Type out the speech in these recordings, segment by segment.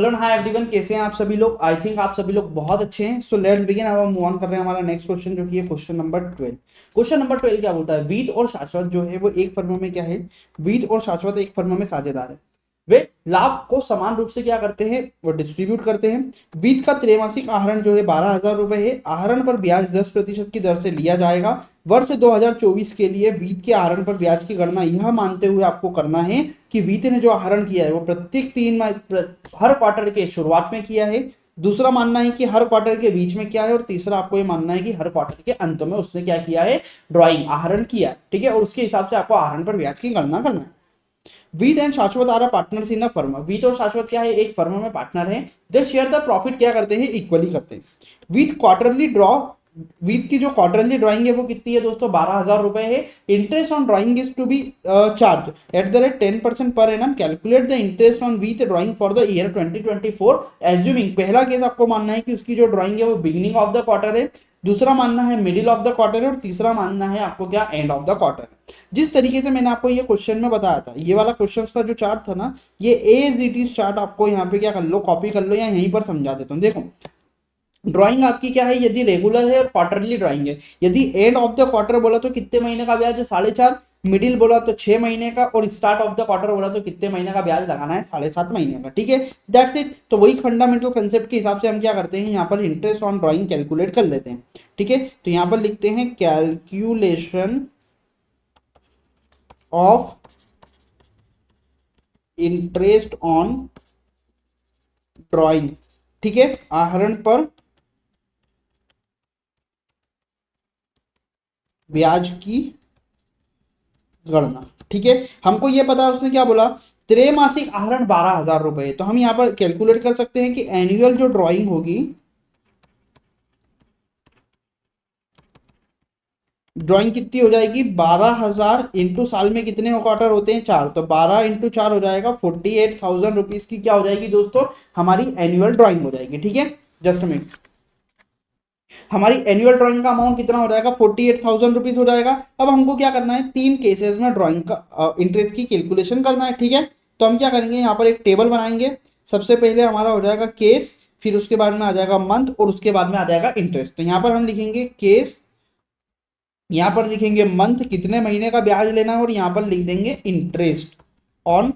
Hello hi everyone, कैसे हैं आप सभी लोग। आई थिंक आप सभी लोग बहुत अच्छे हैं। So let's begin. अब हम मूव ऑन कर रहे हैं हमारा नेक्स्ट क्वेश्चन, जो कि है क्वेश्चन नंबर 12। क्वेश्चन नंबर 12 क्या बोलता है, वीत और शाश्वत जो है वो एक फर्म में क्या है, वीत और शाश्वत एक फर्म में साझेदार है। वे लाभ को समान रूप से क्या करते हैं, वो डिस्ट्रीब्यूट करते हैं। वीत का त्रैमासिक आहरण जो है 12,000 रुपए है। आहरण पर ब्याज 10% की दर से लिया जाएगा। वर्ष 2024 के लिए वीत के आहरण पर ब्याज की गणना यह मानते हुए आपको करना है कि वीत ने जो आहरण किया है वो प्रत्येक हर क्वार्टर के शुरुआत में किया है। दूसरा मानना है कि हर क्वार्टर के बीच में क्या है, और तीसरा आपको ये मानना है कि हर क्वार्टर के अंत में उसने क्या किया है, ड्राइंग आहरण किया है। ठीक है, और उसके हिसाब से आपको आहरण पर ब्याज की गणना करना है। Veet and Shashwat are partners in a firm. Veet और शाश्वत क्या है, एक फर्म में पार्टनर है। दे शेयर द प्रॉफिट क्या करते हैं, इक्वली करते हैं। वीत क्वार्टरली ड्रॉ, वीक की जो क्वार्टरली ड्राइंग है वो कितनी है दोस्तों, 12,000 रुपए है। Interest on drawing is to be charge at the rate 10% per annum. Calculate the interest on week drawing for the year 2024 assuming. पहला केस आपको मानना है कि उसकी जो ड्राइंग है वो बिगिनिंग ऑफ द क्वार्टर है। दूसरा मानना है मिडिल ऑफ द क्वार्टर है। और तीसरा मानना है आपको क्या, एंड ऑफ द क्वार्टर है। जिस तरीके से मैंने आपको ये क्वेश्चन में बताया था, ये वाला क्वेश्चन का जो चार्ट था ना, ये एज इट इज चार्ट आपको यहाँ पे क्या कर लो, कॉपी कर लो, या यहीं पर समझा देता हूँ। देखो ड्राइंग आपकी क्या है, यदि रेगुलर है और क्वार्टरली ड्राइंग है। यदि एंड ऑफ द क्वार्टर बोला तो कितने महीने का ब्याज है, 4.5। मिडिल बोला तो 6 महीने का, और स्टार्ट ऑफ द क्वार्टर बोला तो कितने महीने का ब्याज लगाना है, 7.5 महीने का। ठीक है, दैट्स इट। तो वही फंडामेंटल कंसेप्ट के हिसाब से हम क्या करते हैं, यहाँ पर इंटरेस्ट ऑन ड्राइंग कैलकुलेट कर लेते हैं। ठीक है, तो यहाँ पर लिखते हैं calculation of interest on drawing. ठीक है, आहरण पर ब्याज की गणना। ठीक है, हमको ये पता है उसने क्या बोला, त्रैमासिक आहरण 12,000 रुपए। तो हम यहां पर कैलकुलेट कर सकते हैं कि एनुअल जो ड्राइंग होगी, ड्राइंग कितनी हो जाएगी, 12,000 इंटू साल में कितने क्वार्टर होते हैं, 4। तो 12 इंटू 4 हो जाएगा 48,000 रुपीज की क्या हो जाएगी दोस्तों, हमारी एनुअल ड्राइंग हो जाएगी। ठीक है, जस्ट मिनट, हमारी एनुअल ड्राइंग का अमाउंट कितना हो जाएगा, 48,000 रुपीज हो जाएगा। अब हमको क्या करना है, 3 केसेस में ड्राइंग का इंटरेस्ट की कैलकुलेशन करना है। ठीक है, तो हम क्या करेंगे, यहाँ पर एक टेबल बनाएंगे। सबसे पहले हमारा हो जाएगा केस, फिर उसके बाद में आ जाएगा मंथ, और उसके बाद में आ जाएगा इंटरेस्ट। तो यहाँ पर हम लिखेंगे केस, यहाँ पर लिखेंगे मंथ कितने महीने का ब्याज लेना है, और यहाँ पर लिख देंगे इंटरेस्ट ऑन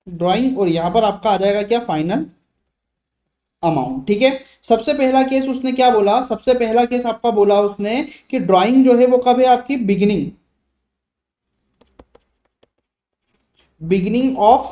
ड्राइंग, और यहाँ पर आपका आ जाएगा क्या, फाइनल अमाउंट। ठीक है, सबसे पहला केस उसने क्या बोला, सबसे पहला केस आपका बोला उसने कि ड्राइंग जो है वो कब है आपकी, बिगिनिंग, बिगिनिंग ऑफ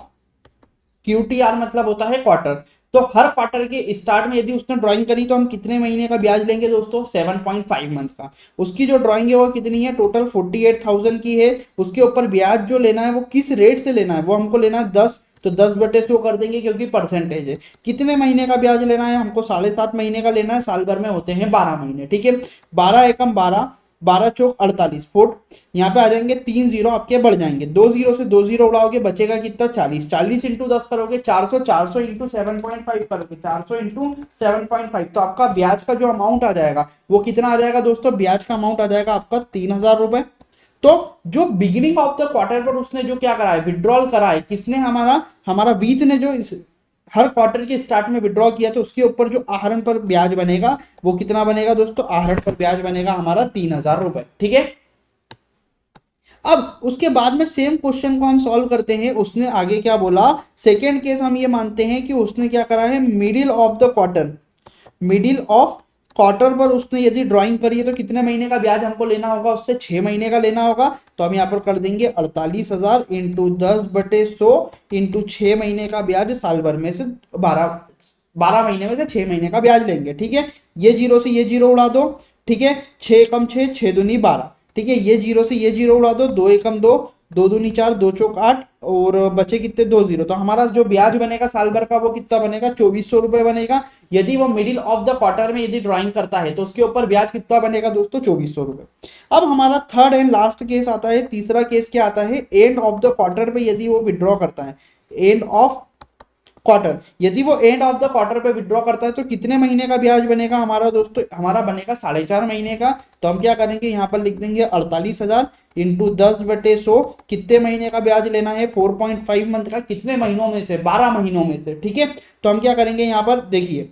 क्यूटीआर मतलब होता है क्वार्टर। तो हर क्वार्टर के स्टार्ट में यदि उसने ड्राइंग करी तो हम कितने महीने का ब्याज लेंगे दोस्तों, 7.5 मंथ का। उसकी जो ड्राइंग है वो कितनी है, टोटल 48,000 की है। उसके ऊपर ब्याज जो लेना है वो किस रेट से लेना है, वो हमको लेना है 10। तो 10/100 कर देंगे क्योंकि परसेंटेज है। कितने महीने का ब्याज लेना है हमको, 7.5 महीने का लेना है। साल भर में होते हैं 12 महीने। ठीक है, 12 एकम 12, 12 चौक 48 फुट। यहाँ पे आ जाएंगे 3 जीरो आपके बढ़ जाएंगे, 2 जीरो से 2 जीरो उड़ाओगे, बचेगा कितना, 40। 40 इंटू 10 करोगे 400, 400 इंटू 7.5 करोगे 400 इंटू 7.5। तो आपका ब्याज का जो अमाउंट आ जाएगा वो कितना आ जाएगा दोस्तों, ब्याज का अमाउंट आ जाएगा आपका 3,000 रुपए। तो जो बिगिनिंग ऑफ द क्वार्टर पर उसने जो क्या करा है, विड्रॉल करा है, किसने, हमारा हमारा वीत ने जो हर क्वार्टर के स्टार्ट में विड्रॉ किया, तो उसके ऊपर जो आहरण पर ब्याज बनेगा वो कितना बनेगा दोस्तों, आहरण पर ब्याज बनेगा हमारा 3,000 रुपए। ठीक है, अब उसके बाद में सेम क्वेश्चन को हम सॉल्व करते हैं। उसने आगे क्या बोला, सेकेंड केस हम ये मानते हैं कि उसने क्या करा है, middle of the quarter, middle of quarter पर उसने यदि ड्राइंग करी है तो कितने महीने का ब्याज हमको लेना होगा, उससे 6 महीने का लेना होगा। तो हम यहाँ पर कर देंगे 48,000 इंटू 10/100 इंटू 6 महीने का ब्याज, साल भर में से 12 महीने में से 6 महीने का ब्याज लेंगे। ठीक है, ये जीरो से ये जीरो उड़ा दो। ठीक है, 6 एकम 6, 6 दूनी 12। ठीक है, ये जीरो से ये जीरो उड़ा दो, 2 एकम 2, 2 दूनी 4, 2 चौक 8, और बचे कितने, 2 जीरो। तो हमारा जो ब्याज बनेगा साल भर का वो कितना बनेगा, 2,400 रुपए बनेगा। यदि वो मिडिल ऑफ द क्वार्टर में यदि ड्राइंग करता है तो उसके ऊपर ब्याज कितना बनेगा दोस्तों, 2,400 रुपए। अब हमारा थर्ड एंड लास्ट केस आता है। तीसरा केस क्या आता है, एंड ऑफ द क्वार्टर पे यदि वो विड्रॉ करता है, एंड ऑफ क्वार्टर, यदि वो एंड ऑफ द क्वार्टर पे विड्रॉ करता है तो कितने महीने का ब्याज बनेगा हमारा दोस्तों, हमारा बनेगा 4.5 महीने का। तो हम क्या करेंगे, यहाँ पर लिख देंगे 48,000 इंटू 10/100 कितने महीने का ब्याज लेना है, 4.5 मंथ का, कितने महीनों में से, 12 महीनों में से। ठीक है, तो हम क्या करेंगे यहाँ पर देखिए,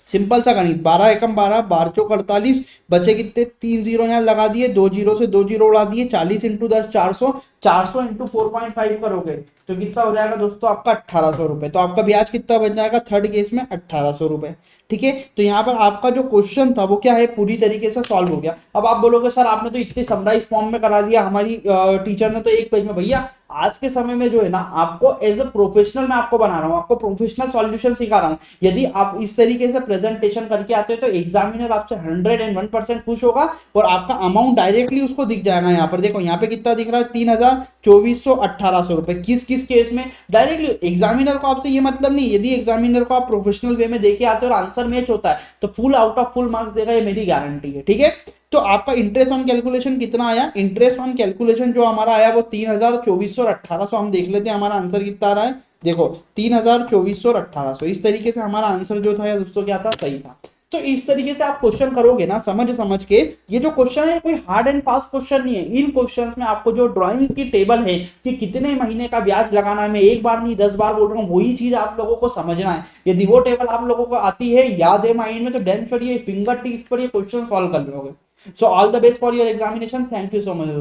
सिंपल सा गणित, 12 एकम 12, 12 चौक 48, बचे कितने, 3 जीरो यहाँ लगा दिए, 2 जीरो से 2 जीरो उड़ा दिए, 40 × 10 400, 400 × 4.5 करोगे तो कितना हो जाएगा दोस्तों आपका 1800 रुपए। तो आपका ब्याज कितना बन जाएगा थर्ड केस में, 1800 रुपए। ठीक है, तो यहाँ पर आपका जो क्वेश्चन था वो क्या है, पूरी तरीके से सॉल्व हो गया। अब आप बोलोगे सर आपने तो इतने समराइज फॉर्म में करा दिया, हमारी टीचर ने तो एक पेज में। भैया आज के समय में जो है ना, आपको एज अ प्रोफेशनल मैं आपको बना रहा हूँ, आपको प्रोफेशनल सॉल्यूशन सिखा रहा हूँ। यदि आप इस तरीके से प्रेजेंटेशन करके आते हो तो एग्जामिनर आपसे 101% खुश होगा और आपका अमाउंट डायरेक्टली उसको दिख जाएगा। यहाँ पर देखो, यहाँ पे कितना दिख रहा है, 3,2400 1800 रुपए। किस किस केस में, डायरेक्टली एग्जामिनर को आपसे ये मतलब नहीं, यदि एग्जामिनर को आप प्रोफेशनल वे में देके आते हो और आंसर मैच होता है तो full out of full marks देगा, ये मेरी गारंटी है। ठीक है, तो आपका इंटरेस्ट ऑन कैलकुलेशन कितना आया, इंटरेस्ट ऑन कैलकुलेशन जो हमारा आया वो 3,2400 और 1800। हम देख लेते हैं हमारा आंसर कितना आ रहा है। देखो 3,2400 और 1800, इस तरीके से हमारा आंसर जो था दोस्तों क्या था, सही था। तो इस तरीके से आप क्वेश्चन करोगे ना समझ समझ के, ये जो क्वेश्चन है कोई हार्ड एंड फास्ट क्वेश्चन नहीं है। इन क्वेश्चंस में आपको जो ड्राइंग की टेबल है कि कितने महीने का ब्याज लगाना है, मैं एक बार नहीं 10 बार बोल रहा हूँ, वही चीज आप लोगों को समझना है। यदि वो टेबल आप लोगों को आती है, याद है माइंड में, तो डैम श्योर ये फिंगर टिप्स पर ये क्वेश्चन सॉल्व कर लोगे। So all the best for your examination, thank you so much.